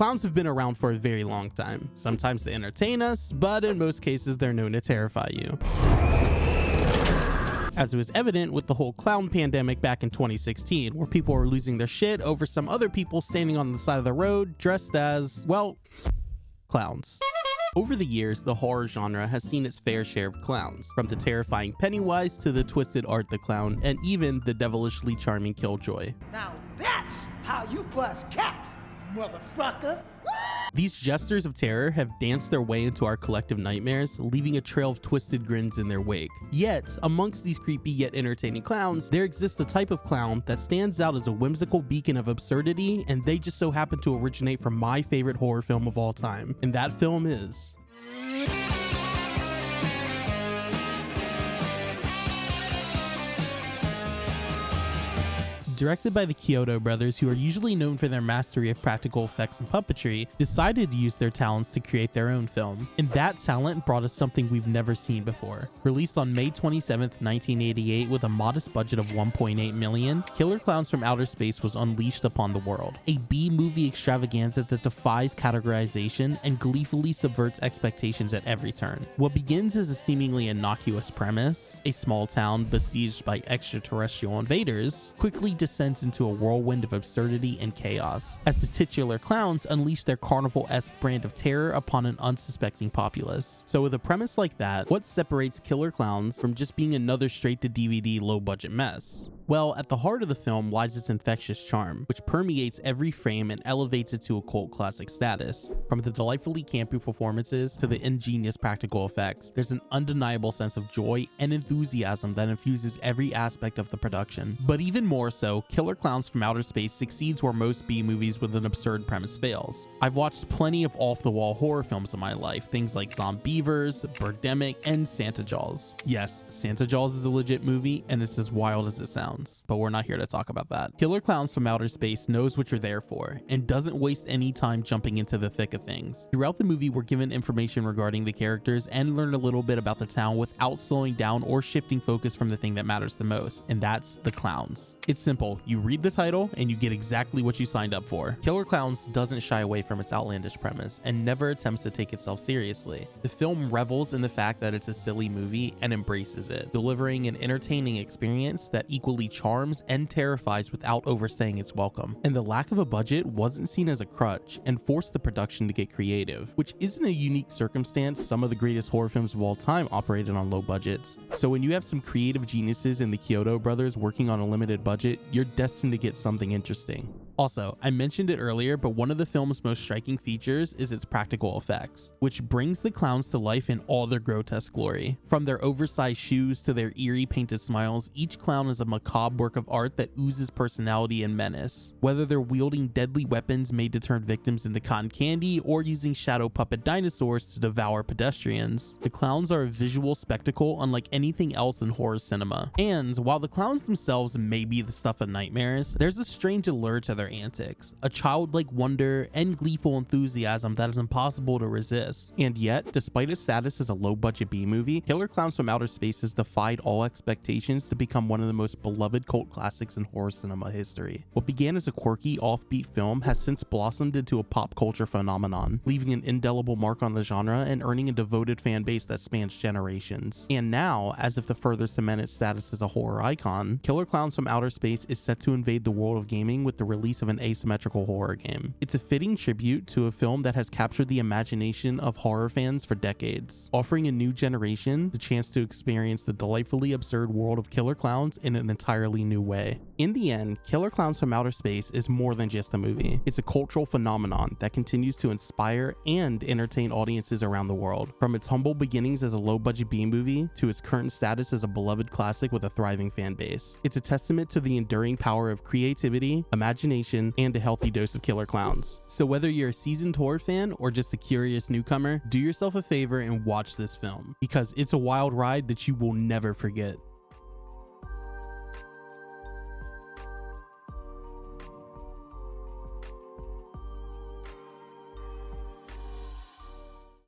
Clowns have been around for a very long time, sometimes to entertain us, but in most cases they're known to terrify you. As it was evident with the whole clown pandemic back in 2016, where people were losing their shit over some other people standing on the side of the road dressed as, well, clowns. Over the years, the horror genre has seen its fair share of clowns, from the terrifying Pennywise to the twisted Art the Clown, and even the devilishly charming Killjoy. Now that's how you bust caps, motherfucker! These jesters of terror have danced their way into our collective nightmares, leaving a trail of twisted grins in their wake. Yet, amongst these creepy yet entertaining clowns, there exists a type of clown that stands out as a whimsical beacon of absurdity, and they just so happen to originate from my favorite horror film of all time. And that film is... Directed by the Kyoto brothers, who are usually known for their mastery of practical effects and puppetry, decided to use their talents to create their own film. And that talent brought us something we've never seen before. Released on May 27th, 1988 with a modest budget of $1.8 million, Killer Klowns from Outer Space was unleashed upon the world. A B-movie extravaganza that defies categorization and gleefully subverts expectations at every turn. What begins as a seemingly innocuous premise, a small town besieged by extraterrestrial invaders, quickly descends into a whirlwind of absurdity and chaos, as the titular clowns unleash their carnival-esque brand of terror upon an unsuspecting populace. So with a premise like that, what separates Killer Klowns from just being another straight-to-DVD low-budget mess? Well, at the heart of the film lies its infectious charm, which permeates every frame and elevates it to a cult classic status. From the delightfully campy performances to the ingenious practical effects, there's an undeniable sense of joy and enthusiasm that infuses every aspect of the production. But even more so, Killer Klowns from Outer Space succeeds where most B-movies with an absurd premise fails. I've watched plenty of off-the-wall horror films in my life, things like Zombievers, Birdemic, and Santa Jaws. Yes, Santa Jaws is a legit movie, and it's as wild as it sounds. But we're not here to talk about that. Killer Klowns from Outer Space knows what you're there for, and doesn't waste any time jumping into the thick of things. Throughout the movie, we're given information regarding the characters and learn a little bit about the town without slowing down or shifting focus from the thing that matters the most, and that's the clowns. It's simple. You read the title, and you get exactly what you signed up for. Killer Klowns doesn't shy away from its outlandish premise, and never attempts to take itself seriously. The film revels in the fact that it's a silly movie and embraces it, delivering an entertaining experience that equally charms and terrifies without overstaying its welcome. And the lack of a budget wasn't seen as a crutch and forced the production to get creative, which isn't a unique circumstance. Some of the greatest horror films of all time operated on low budgets. So when you have some creative geniuses in the Kyoto brothers working on a limited budget, you're destined to get something interesting. Also, I mentioned it earlier, but one of the film's most striking features is its practical effects, which brings the clowns to life in all their grotesque glory. From their oversized shoes to their eerie painted smiles, each clown is a macabre work of art that oozes personality and menace. Whether they're wielding deadly weapons made to turn victims into cotton candy or using shadow puppet dinosaurs to devour pedestrians, the clowns are a visual spectacle unlike anything else in horror cinema. And while the clowns themselves may be the stuff of nightmares, there's a strange allure to their antics, a childlike wonder and gleeful enthusiasm that is impossible to resist. And yet, despite its status as a low-budget B-movie, Killer Klowns from Outer Space has defied all expectations to become one of the most beloved cult classics in horror cinema history. What began as a quirky, offbeat film has since blossomed into a pop culture phenomenon, leaving an indelible mark on the genre and earning a devoted fan base that spans generations. And now, as if to further cement its status as a horror icon, Killer Klowns from Outer Space is set to invade the world of gaming with the release of an asymmetrical horror game. It's a fitting tribute to a film that has captured the imagination of horror fans for decades, offering a new generation the chance to experience the delightfully absurd world of Killer Klowns in an entirely new way. In the end, Killer Klowns from Outer Space is more than just a movie. It's a cultural phenomenon that continues to inspire and entertain audiences around the world. From its humble beginnings as a low-budget B-movie to its current status as a beloved classic with a thriving fan base. It's a testament to the enduring power of creativity, imagination, and a healthy dose of Killer Klowns. So whether you're a seasoned horror fan or just a curious newcomer, do yourself a favor and watch this film, because it's a wild ride that you will never forget.